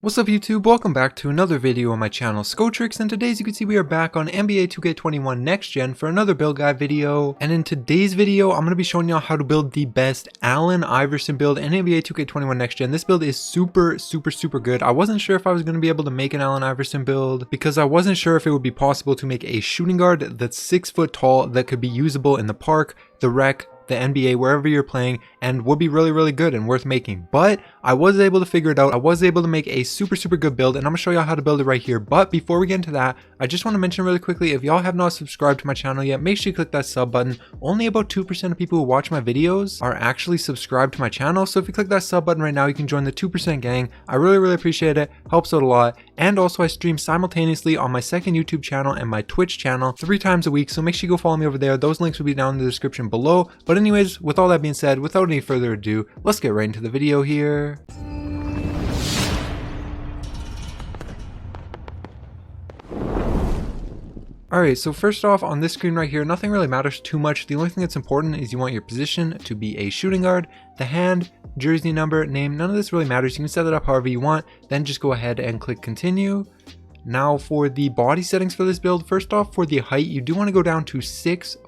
What's up YouTube, welcome back to another video on my channel Skotrix, and today as you can see we are back on NBA 2K21 Next Gen for another build guide video. And in today's video I'm going to be showing y'all how to build the best Allen Iverson build in NBA 2K21 Next Gen. This build is super good. I wasn't sure if I was going to be able to make an Allen Iverson build because I wasn't sure if it would be possible to make a shooting guard that's 6 foot tall that could be usable in the park, the rec, the NBA, wherever you're playing, and would be really good and worth making. But I was able to figure it out. I was able to make a super good build, and I'm gonna show y'all how to build it right here. But before we get into that, I just want to mention really quickly, if y'all have not subscribed to my channel yet, make sure you click that sub button. Only about 2% of people who watch my videos are actually subscribed to my channel, so if you click that sub button right now, you can join the 2% gang. I really appreciate it, helps out a lot. And also I stream simultaneously on my second YouTube channel and my Twitch channel 3 times a week, so make sure you go follow me over there. Those links will be down in the description below. But anyways, with all that being said, without any further ado, let's get right into the video here. Alright, so first off on this screen right here, nothing really matters too much. The only thing that's important is you want your position to be a shooting guard, the hand, jersey number, name, none of this really matters. You can set it up however you want, then just go ahead and click continue. Now for the body settings for this build, first off for the height, you do want to go down to 6'0",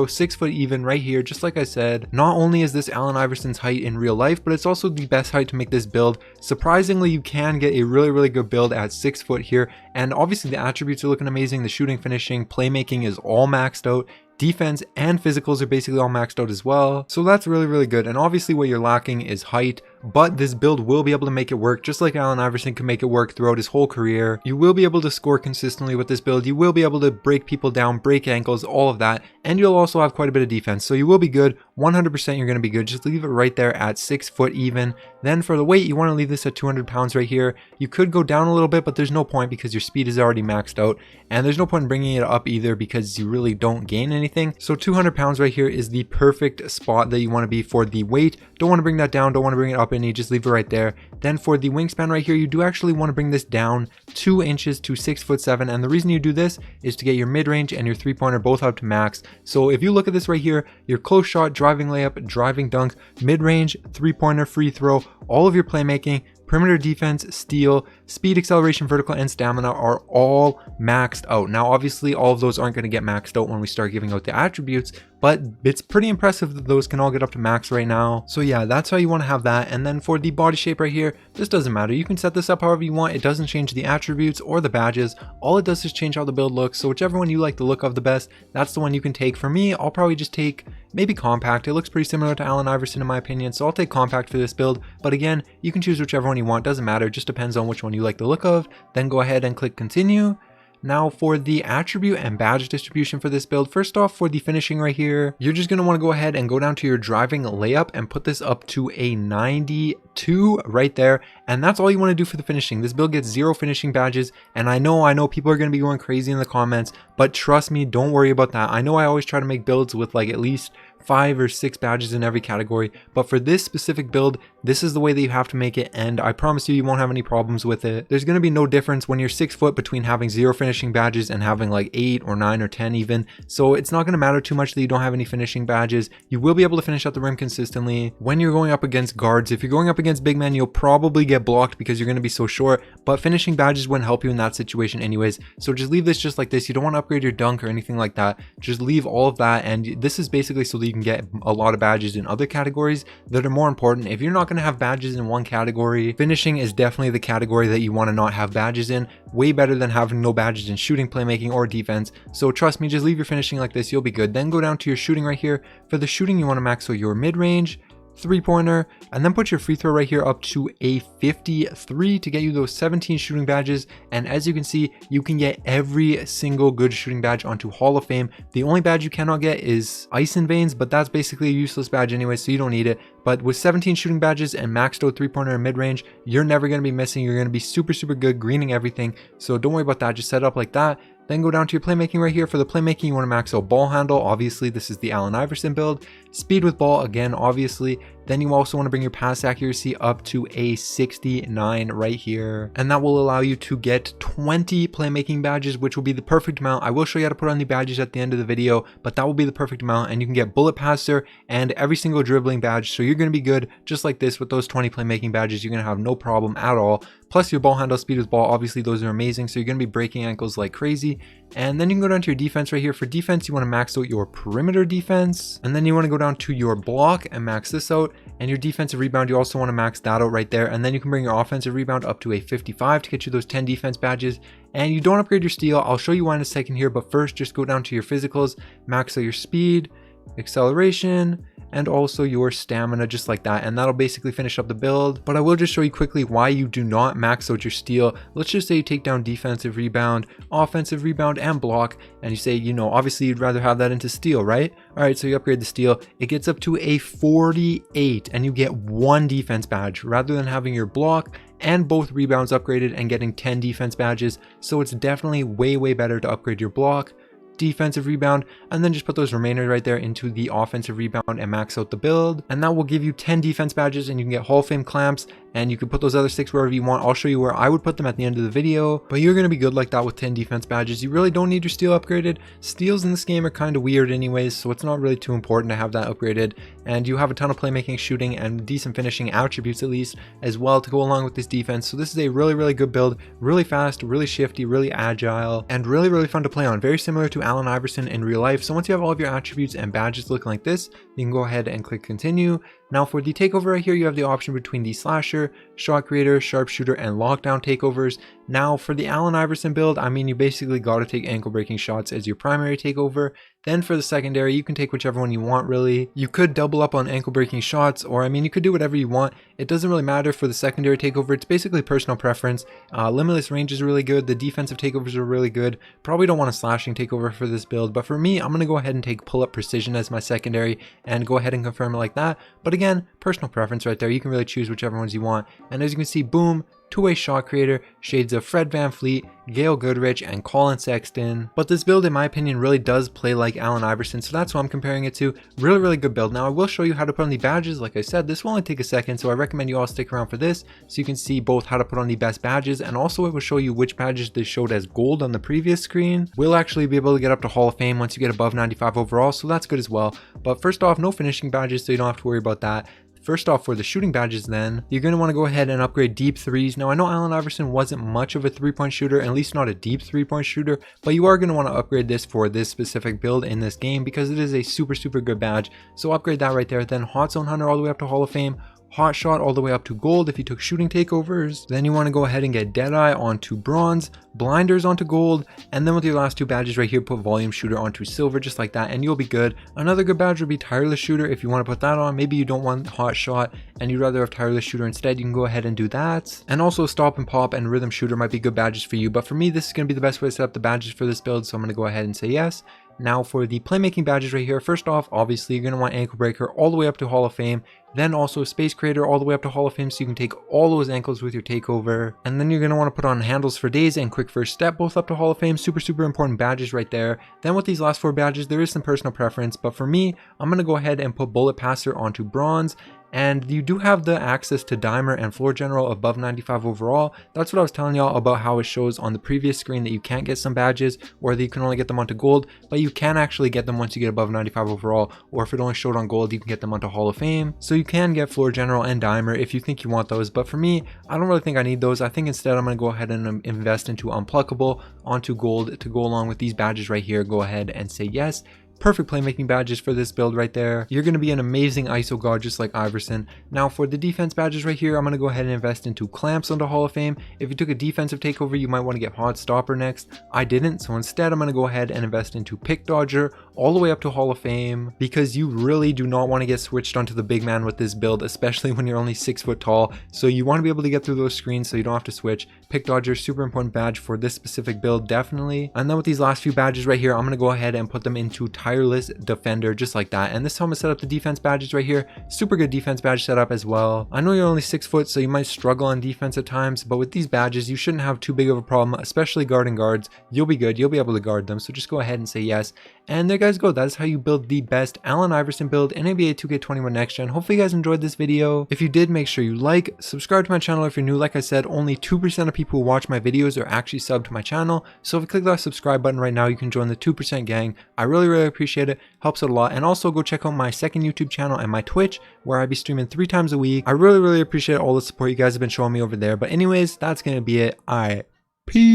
6 foot even right here. Just like I said, not only is this Allen Iverson's height in real life, but it's also the best height to make this build. Surprisingly, you can get a really good build at 6 foot here, and obviously the attributes are looking amazing. The shooting, finishing, playmaking is all maxed out. Defense and physicals are basically all maxed out as well. So that's really good. And obviously what you're lacking is height, but this build will be able to make it work just like Allen Iverson can make it work throughout his whole career. You will be able to score consistently with this build. You will be able to break people down, break ankles, all of that. And you'll also have quite a bit of defense. So you will be good. 100% you're going to be good. Just leave it right there at 6 foot even. Then for the weight, you want to leave this at 200 pounds right here. You could go down a little bit, but there's no point because your speed is already maxed out. And there's no point in bringing it up either because you really don't gain anything. So 200 pounds right here is the perfect spot that you want to be for the weight. Don't want to bring that down, don't want to bring it up any, just leave it right there. Then for the wingspan right here, you do actually want to bring this down 2 inches to 6'7", and the reason you do this is to get your mid-range and your three-pointer both up to max. So if you look at this right here, your close shot, driving layup, driving dunk, mid-range, three-pointer, free throw, all of your playmaking, perimeter defense, steal, speed, acceleration, vertical, and stamina are all maxed out. Now obviously all of those aren't going to get maxed out when we start giving out the attributes, but it's pretty impressive that those can all get up to max right now. So yeah, that's how you want to have that. And then for the body shape right here, this doesn't matter. You can set this up however you want. It doesn't change the attributes or the badges. All it does is change how the build looks. So whichever one you like the look of the best, that's the one you can take. For me, I'll probably just take maybe compact. It looks pretty similar to Allen Iverson in my opinion, so I'll take compact for this build. But again, you can choose whichever one you want. Doesn't matter. It just depends on which one you like the look of. Then go ahead and click continue. Now for the attribute and badge distribution for this build, first off for the finishing right here, you're just going to want to go ahead and go down to your driving layup and put this up to a 92 right there. And that's all you want to do for the finishing. This build gets 0 finishing badges, and I know people are going to be going crazy in the comments, but trust me, don't worry about that. I know I always try to make builds with like at least 5 or 6 badges in every category, but for this specific build, this is the way that you have to make it, and I promise you won't have any problems with it. There's going to be no difference when you're 6 foot between having 0 finishing badges and having like 8 or 9 or 10 even, so it's not going to matter too much that you don't have any finishing badges. You will be able to finish at the rim consistently. When you're going up against guards, if you're going up against big men, you'll probably get blocked because you're going to be so short, but finishing badges wouldn't help you in that situation anyways, so just leave this just like this. You don't want to upgrade your dunk or anything like that. Just leave all of that, and this is basically so that you can get a lot of badges in other categories that are more important. If you're not going to have badges in one category, finishing is definitely the category that you want to not have badges in. Way better than having no badges in shooting, playmaking, or defense. So trust me, just leave your finishing like this, you'll be good. Then go down to your shooting right here. For the shooting, you want to max out your mid-range, three-pointer, and then put your free throw right here up to a 53 to get you those 17 shooting badges. And as you can see, you can get every single good shooting badge onto Hall of Fame. The only badge you cannot get is Ice and Veins, but that's basically a useless badge anyway, so you don't need it. But with 17 shooting badges and maxed out three-pointer and mid-range, you're never going to be missing. You're going to be super good, greening everything, so don't worry about that. Just set it up like that. Then go down to your playmaking right here. For the playmaking, you want to max out ball handle. Obviously, this is the Allen Iverson build. Speed with ball, again, obviously. Then you also want to bring your pass accuracy up to a 69 right here. And that will allow you to get 20 playmaking badges, which will be the perfect amount. I will show you how to put on the badges at the end of the video, but that will be the perfect amount. And you can get bullet passer and every single dribbling badge. So you're going to be good just like this with those 20 playmaking badges. You're going to have no problem at all. plus your ball handle speed with ball. Obviously those are amazing, so you're going to be breaking ankles like crazy. And then you can go down to your defense right here. For defense, you want to max out your perimeter defense, and then you want to go down to your block and max this out. And your defensive rebound, you also want to max that out right there. And then you can bring your offensive rebound up to a 55 to get you those 10 defense badges. And you don't upgrade your steal. I'll show you why in a second here, but first just go down to your physicals, max out your speed, acceleration, and also your stamina, just like that, and that'll basically finish up the build. But I will just show you quickly why you do not max out your steal. Let's just say you take down defensive rebound, offensive rebound, and block, and you say, you know, obviously you'd rather have that into steal, right? All right, so you upgrade the steal, it gets up to a 48, and you get 1 defense badge rather than having your block and both rebounds upgraded and getting 10 defense badges. So it's definitely way better to upgrade your block, defensive rebound, and then just put those remainers right there into the offensive rebound and max out the build, and that will give you 10 defense badges, and you can get Hall of Fame clamps, and you can put those other 6 wherever you want. I'll show you where I would put them at the end of the video, but you're going to be good like that with 10 defense badges. You really don't need your steal upgraded. Steals in this game are kind of weird anyways, so it's not really too important to have that upgraded, and you have a ton of playmaking, shooting, and decent finishing attributes at least as well to go along with this defense. So this is a really good build, really fast, really shifty, really agile, and really fun to play on. Very similar to Allen Iverson in real life. So once you have all of your attributes and badges looking like this, you can go ahead and click continue. Now for the takeover right here, you have the option between the slasher, shot creator, sharpshooter, and lockdown takeovers. Now for the Allen Iverson build, I mean, you basically got to take ankle breaking shots as your primary takeover. Then for the secondary, you can take whichever one you want really. You could double up on ankle breaking shots, or I mean, you could do whatever you want. It doesn't really matter for the secondary takeover. It's basically personal preference. Limitless range is really good. The defensive takeovers are really good. Probably don't want a slashing takeover for this build, but for me, I'm going to go ahead and take pull-up precision as my secondary and go ahead and confirm it like that. But again, personal preference right there. You can really choose whichever ones you want. And as you can see, boom, two-way shot creator, shades of Fred VanVleet, Gail Goodrich, and Colin Sexton. But this build, in my opinion, really does play like Allen Iverson, so that's what I'm comparing it to. Really good build. Now I will show you how to put on the badges. Like I said, this will only take a second, so I recommend you all stick around for this so you can see both how to put on the best badges, and also it will show you which badges they showed as gold on the previous screen. We'll actually be able to get up to Hall of Fame once you get above 95 overall, so that's good as well. But first off, no finishing badges, so you don't have to worry about that. First off, for the shooting badges then, you're going to want to go ahead and upgrade deep threes. Now I know Allen Iverson wasn't much of a three-point shooter, at least not a deep three-point shooter, but you are going to want to upgrade this for this specific build in this game because it is a super good badge. So upgrade that right there. Then Hot Zone Hunter all the way up to Hall of Fame. Hot Shot all the way up to gold if you took shooting takeovers. Then you want to go ahead and get Deadeye onto bronze, blinders onto gold, and then with your last two badges right here, put volume shooter onto silver, just like that, and you'll be good. Another good badge would be tireless shooter if you want to put that on. Maybe you don't want Hot Shot and you'd rather have tireless shooter instead, you can go ahead and do that. And also stop and pop and rhythm shooter might be good badges for you, but for me this is going to be the best way to set up the badges for this build, so I'm going to go ahead and say yes. Now for the playmaking badges right here, first off, obviously you're going to want ankle breaker all the way up to Hall of Fame, then also space creator all the way up to Hall of Fame so you can take all those ankles with your takeover. And then you're going to want to put on handles for days and quick first step both up to Hall of Fame, super important badges right there. Then with these last four badges, there is some personal preference, but for me, I'm going to go ahead and put bullet passer onto bronze. And you do have the access to Dimer and Floor General above 95 overall. That's what I was telling y'all about how it shows on the previous screen that you can't get some badges or that you can only get them onto gold, but you can actually get them once you get above 95 overall, or if it only showed on gold, you can get them onto Hall of Fame. So you can get Floor General and Dimer if you think you want those, but for me, I don't really think I need those. I think instead I'm going to go ahead and invest into Unpluckable onto gold to go along with these badges right here. Go ahead and say yes. Perfect playmaking badges for this build right there. You're going to be an amazing ISO guard just like Iverson. Now for the defense badges right here, I'm going to go ahead and invest into clamps onto Hall of Fame. If you took a defensive takeover, you might want to get hot stopper next. I didn't, so instead I'm going to go ahead and invest into pick dodger all the way up to Hall of Fame, because you really do not want to get switched onto the big man with this build, especially when you're only 6 foot tall. So you want to be able to get through those screens so you don't have to switch. Pick dodger, super important badge for this specific build, definitely. And then with these last few badges right here, I'm going to go ahead and put them into tireless defender, just like that. And this time I'm going to set up the defense badges right here. Super good defense badge setup as well. I know you're only 6 foot, so you might struggle on defense at times, but with these badges, you shouldn't have too big of a problem, especially guarding guards. You'll be good. You'll be able to guard them. So just go ahead and say yes. And there you guys go. That is how you build the best Allen Iverson build in NBA 2K21 Next Gen. Hopefully you guys enjoyed this video. If you did, make sure you like, subscribe to my channel if you're new. Like I said, only 2% of people who watch my videos are actually subbed to my channel. So if you click that subscribe button right now, you can join the 2% gang. I really appreciate appreciate it, helps it a lot. And also go check out my second YouTube channel and my Twitch, where I be streaming 3 times a week. I really appreciate all the support you guys have been showing me over there. But anyways, that's gonna be it. Alright, peace.